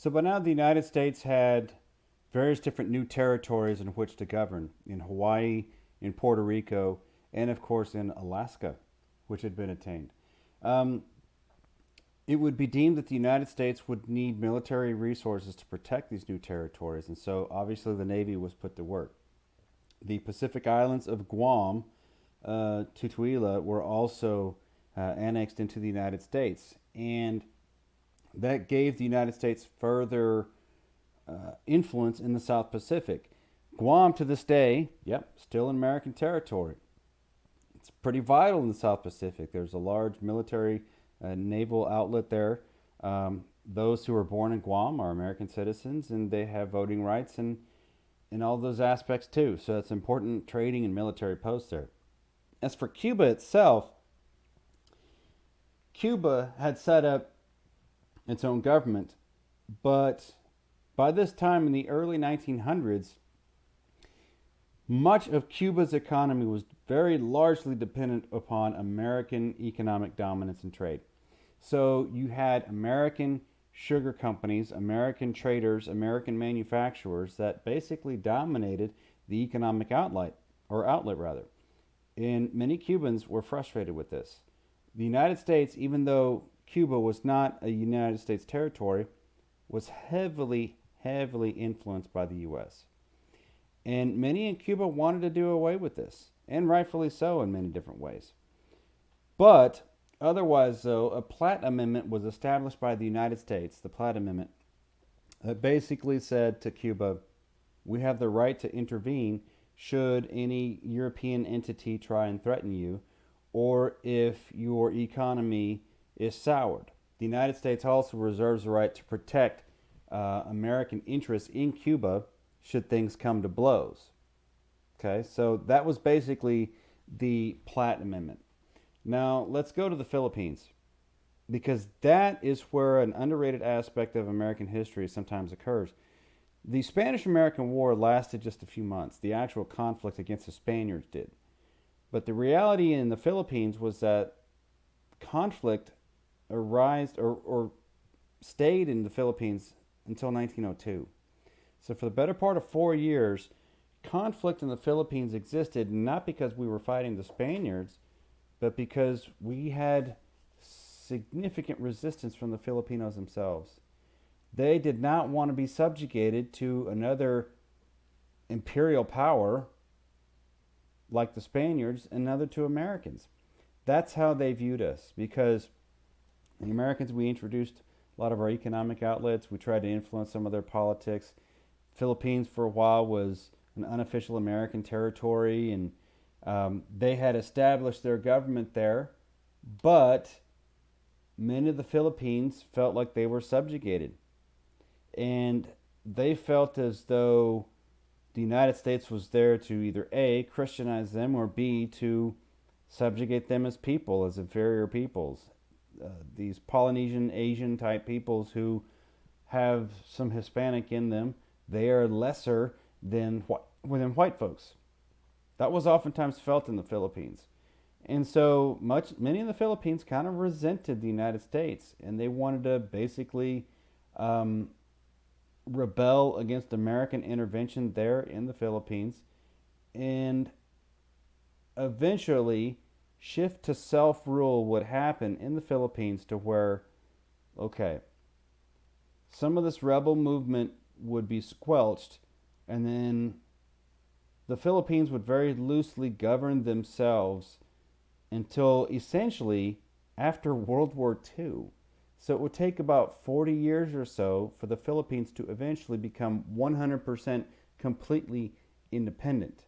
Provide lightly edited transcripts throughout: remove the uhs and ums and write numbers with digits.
So by now, the United States had various different new territories in which to govern in Hawaii, in Puerto Rico, and of course in Alaska, which had been attained. Um, it would be deemed that the United States would need military resources to protect these new territories, and so obviously the Navy was put to work. The Pacific Islands of Guam, Tutuila, were also annexed into the United States, and that gave the United States further influence in the South Pacific. Guam to this day, yep, still in American territory. It's pretty vital in the South Pacific. There's a large military naval outlet there. Those who are born in Guam are American citizens and they have voting rights and in all those aspects too. So it's important trading and military posts there. As for Cuba itself, Cuba had set up its own government, but by this time in the early 1900s, much of Cuba's economy was very largely dependent upon American economic dominance and trade. So you had American sugar companies, American traders, American manufacturers that basically dominated the economic outlet rather. And many Cubans were frustrated with this. The United States, even though Cuba was not a United States territory, was heavily influenced by the US. And many in Cuba wanted to do away with this, and rightfully so in many different ways. But otherwise, though, a Platt Amendment was established by the United States, the Platt Amendment, that basically said to Cuba, we have the right to intervene should any European entity try and threaten you, or if your economy is soured. The United States also reserves the right to protect American interests in Cuba should things come to blows. Okay, so that was basically the Platt Amendment. Now let's go to the Philippines because that is where an underrated aspect of American history sometimes occurs. The Spanish American War lasted just a few months. The actual conflict against the Spaniards did. But the reality in the Philippines was that conflict or stayed in the Philippines until 1902. So for the better part of 4 years, conflict in the Philippines existed not because we were fighting the Spaniards, but because we had significant resistance from the Filipinos themselves. They did not want to be subjugated to another imperial power like the Spaniards, another to Americans. That's how they viewed us because the Americans, we introduced a lot of our economic outlets. We tried to influence some of their politics. Philippines for a while was an unofficial American territory, and they had established their government there, but many of the Philippines felt like they were subjugated. And they felt as though the United States was there to either A, Christianize them, or B, to subjugate them as people, as inferior peoples. These Polynesian, Asian type peoples who have some Hispanic in them, they are lesser than white folks. That was oftentimes felt in the Philippines. And so many in the Philippines kind of resented the United States, and they wanted to basically rebel against American intervention there in the Philippines, and eventually shift to self-rule would happen in the Philippines to where, okay, some of this rebel movement would be squelched, and then the Philippines would very loosely govern themselves until essentially after World War II. So it would take about 40 years or so for the Philippines to eventually become 100% completely independent.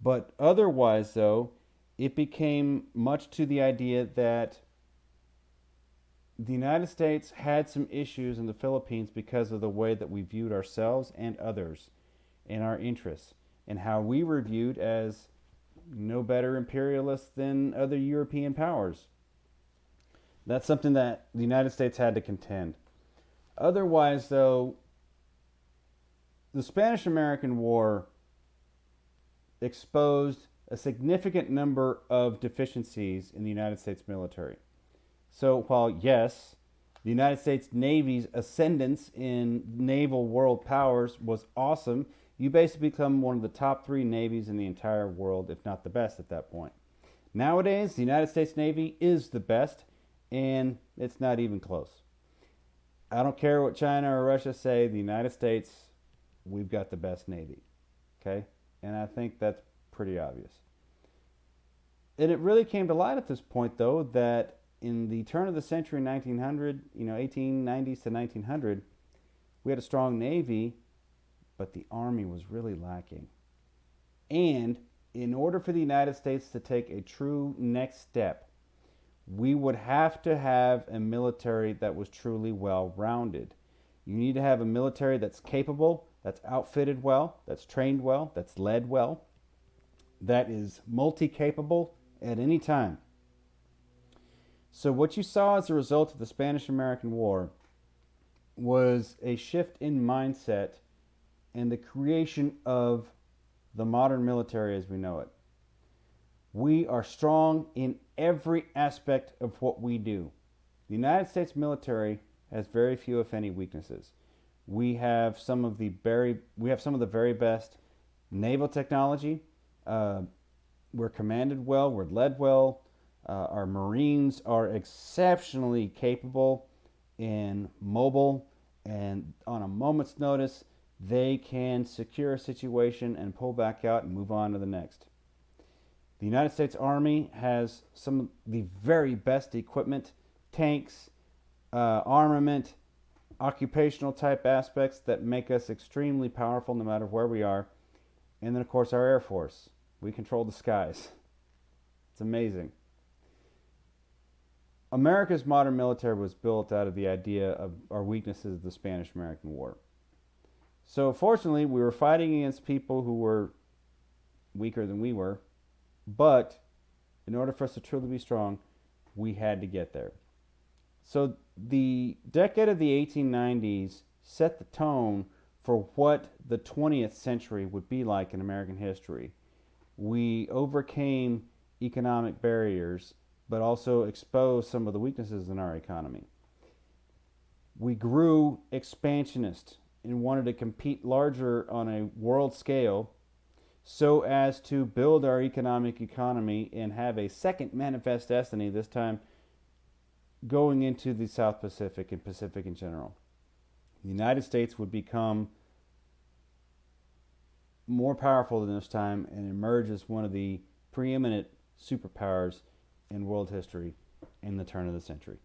But otherwise, though, it became much to the idea that the United States had some issues in the Philippines because of the way that we viewed ourselves and others and our interests, and how we were viewed as no better imperialists than other European powers. That's something that the United States had to contend. Otherwise, though, the Spanish American War exposed a significant number of deficiencies in the United States military. So, while yes, The United States Navy's ascendance in naval world powers was awesome. You basically become one of the top three navies in the entire world, if not the best at that point. Nowadays, the United States Navy is the best, and it's not even close. I don't care what China or Russia say, the United States, we've got the best Navy. Okay? And I think that's pretty obvious. And it really came to light at this point, though, that in the turn of the century, 1900, 1890s to 1900, we had a strong Navy, but the Army was really lacking. And in order for the United States to take a true next step, we would have to have a military that was truly well-rounded. You need to have a military that's capable, that's outfitted well, that's trained well, that's led well, that is multi-capable at any time. So what you saw as a result of the Spanish-American War was a shift in mindset and the creation of the modern military as we know it. We are strong in every aspect of what we do. The United States military has very few, if any, weaknesses. We have some of the very best naval technology. We're commanded well. We're led well. Our Marines are exceptionally capable and mobile, and on a moment's notice, they can secure a situation and pull back out and move on to the next. The United States Army has some of the very best equipment, tanks, armament, occupational type aspects that make us extremely powerful no matter where we are. And then, of course, our Air Force. We control the skies. It's amazing. America's modern military was built out of the idea of our weaknesses of the Spanish-American War. So fortunately, we were fighting against people who were weaker than we were, but in order for us to truly be strong, we had to get there. So the decade of the 1890s set the tone for what the 20th century would be like in American history. We overcame economic barriers, but also exposed some of the weaknesses in our economy. We grew expansionist and wanted to compete larger on a world scale so as to build our economy and have a second manifest destiny, this time going into the South Pacific and Pacific in general. The United States would become more powerful than this time and emerge as one of the preeminent superpowers in world history in the turn of the century.